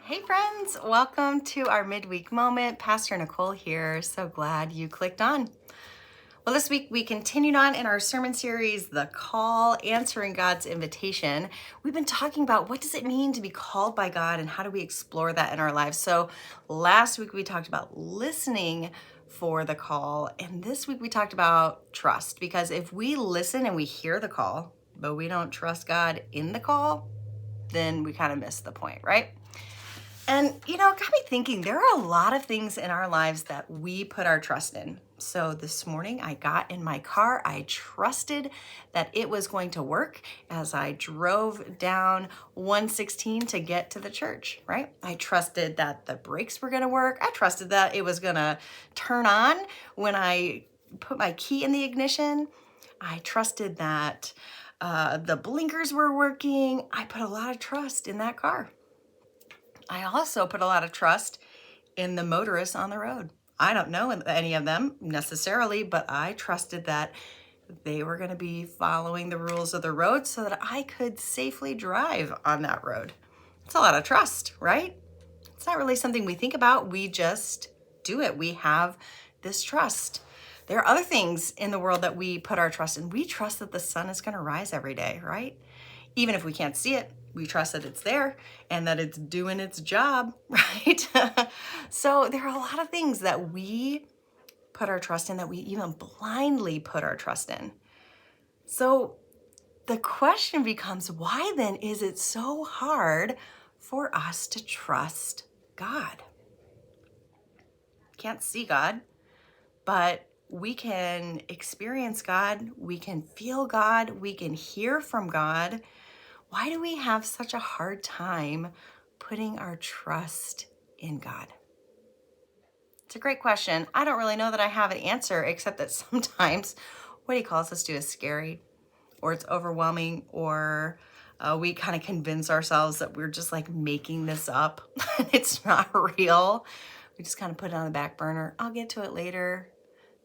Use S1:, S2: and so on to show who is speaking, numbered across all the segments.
S1: Hey friends, welcome to our midweek moment. Pastor Nicole here. So glad you clicked on. Well, this week we continued on in our sermon series, The Call, Answering God's Invitation. We've been talking about what does it mean to be called by God and how do we explore that in our lives. So last week we talked about listening for the call, and this week we talked about trust, because if we listen and we hear the call, but we don't trust God in the call, then we kind of miss the point, right? And, it got me thinking, there are a lot of things in our lives that we put our trust in. So this morning I got in my car. I trusted that it was going to work as I drove down 116 to get to the church, right? I trusted that the brakes were going to work. I trusted that it was going to turn on when I put my key in the ignition. I trusted that the blinkers were working. I put a lot of trust in that car. I also put a lot of trust in the motorists on the road. I don't know any of them necessarily, but I trusted that they were going to be following the rules of the road so that I could safely drive on that road. It's a lot of trust, right? It's not really something we think about. We just do it. We have this trust. There are other things in the world that we put our trust in. We trust that the sun is going to rise every day, right? Even if we can't see it, we trust that it's there and that it's doing its job, right? So there are a lot of things that we put our trust in, that we even blindly put our trust in. So the question becomes, why then is it so hard for us to trust God? Can't see God, but we can experience God, we can feel God, we can hear from God. Why do we have such a hard time putting our trust in God? It's a great question. I don't really know that I have an answer, except that sometimes what he calls us to is scary, or it's overwhelming, or we kind of convince ourselves that we're just like making this up. It's not real. We just kind of put it on the back burner. I'll get to it later.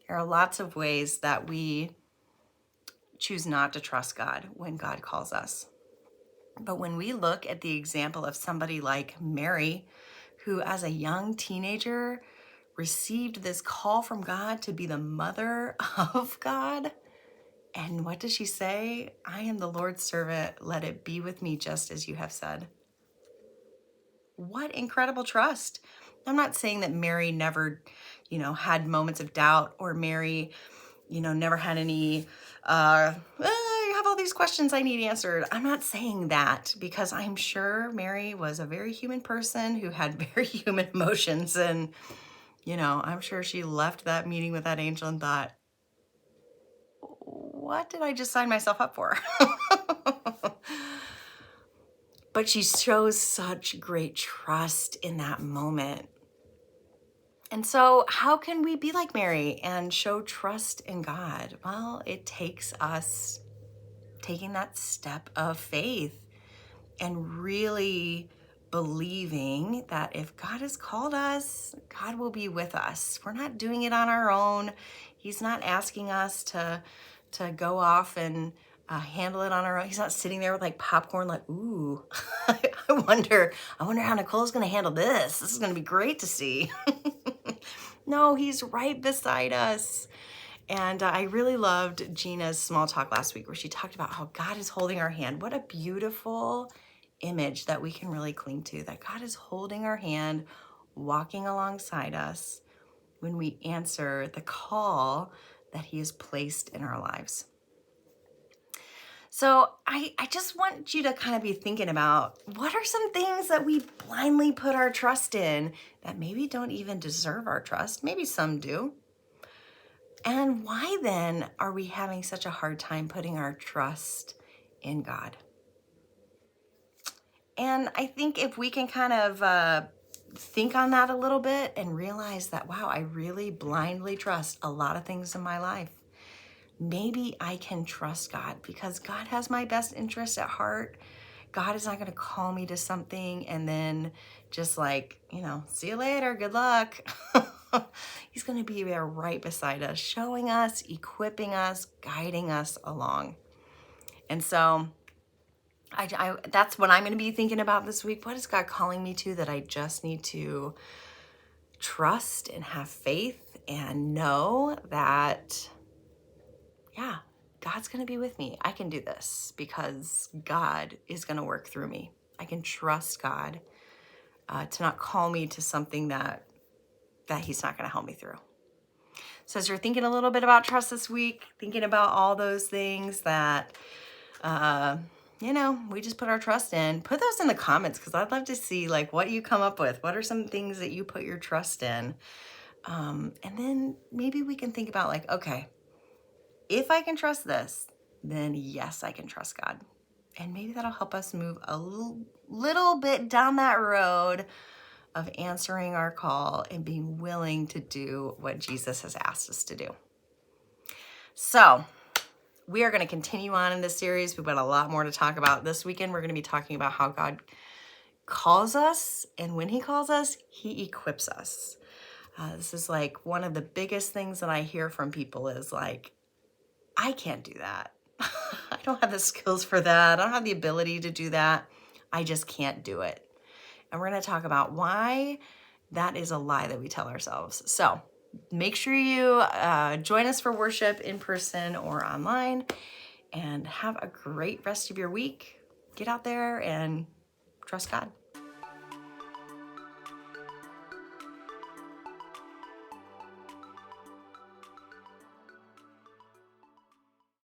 S1: There are lots of ways that we choose not to trust God when God calls us. But when we look at the example of somebody like Mary, who as a young teenager received this call from God to be the mother of God, and what does she say? I am the Lord's servant. Let it be with me just as you have said. What incredible trust. I'm not saying that Mary never, had moments of doubt, or Mary, never had any, I have all these questions I need answered. I'm not saying that, because I'm sure Mary was a very human person who had very human emotions. And, I'm sure she left that meeting with that angel and thought, what did I just sign myself up for? But she shows such great trust in that moment. And so how can we be like Mary and show trust in God? Well, it takes us taking that step of faith and really believing that if God has called us, God will be with us. We're not doing it on our own. He's not asking us to go off and handle it on our own. He's not sitting there with like popcorn, like, ooh, I wonder how Nicole's going to handle this. This is going to be great to see. No, he's right beside us. And I really loved Gina's small talk last week, where she talked about how God is holding our hand. What a beautiful image that we can really cling to, that God is holding our hand, walking alongside us when we answer the call that he has placed in our lives. So I just want you to kind of be thinking about, what are some things that we blindly put our trust in that maybe don't even deserve our trust? Maybe some do. And why then are we having such a hard time putting our trust in God? And I think if we can kind of think on that a little bit and realize that, wow, I really blindly trust a lot of things in my life. Maybe I can trust God because God has my best interest at heart. God is not going to call me to something and then just like, see you later, good luck. He's going to be there right beside us, showing us, equipping us, guiding us along. And so That's what I'm going to be thinking about this week. What is God calling me to that I just need to trust and have faith and know that, yeah, God's going to be with me. I can do this because God is going to work through me. I can trust God to not call me to something that he's not going to help me through. So as you're thinking a little bit about trust this week, thinking about all those things that, we just put our trust in, put those in the comments because I'd love to see like what you come up with. What are some things that you put your trust in? And then maybe we can think about like, okay, if I can trust this, then yes, I can trust God. And maybe that'll help us move a little bit down that road of answering our call and being willing to do what Jesus has asked us to do. So we are going to continue on in this series. We've got a lot more to talk about. This weekend, we're going to be talking about how God calls us, and when he calls us, he equips us. This is like one of the biggest things that I hear from people is like, I can't do that. I don't have the skills for that. I don't have the ability to do that. I just can't do it. And we're going to talk about why that is a lie that we tell ourselves. So make sure you join us for worship in person or online, and have a great rest of your week. Get out there and trust God.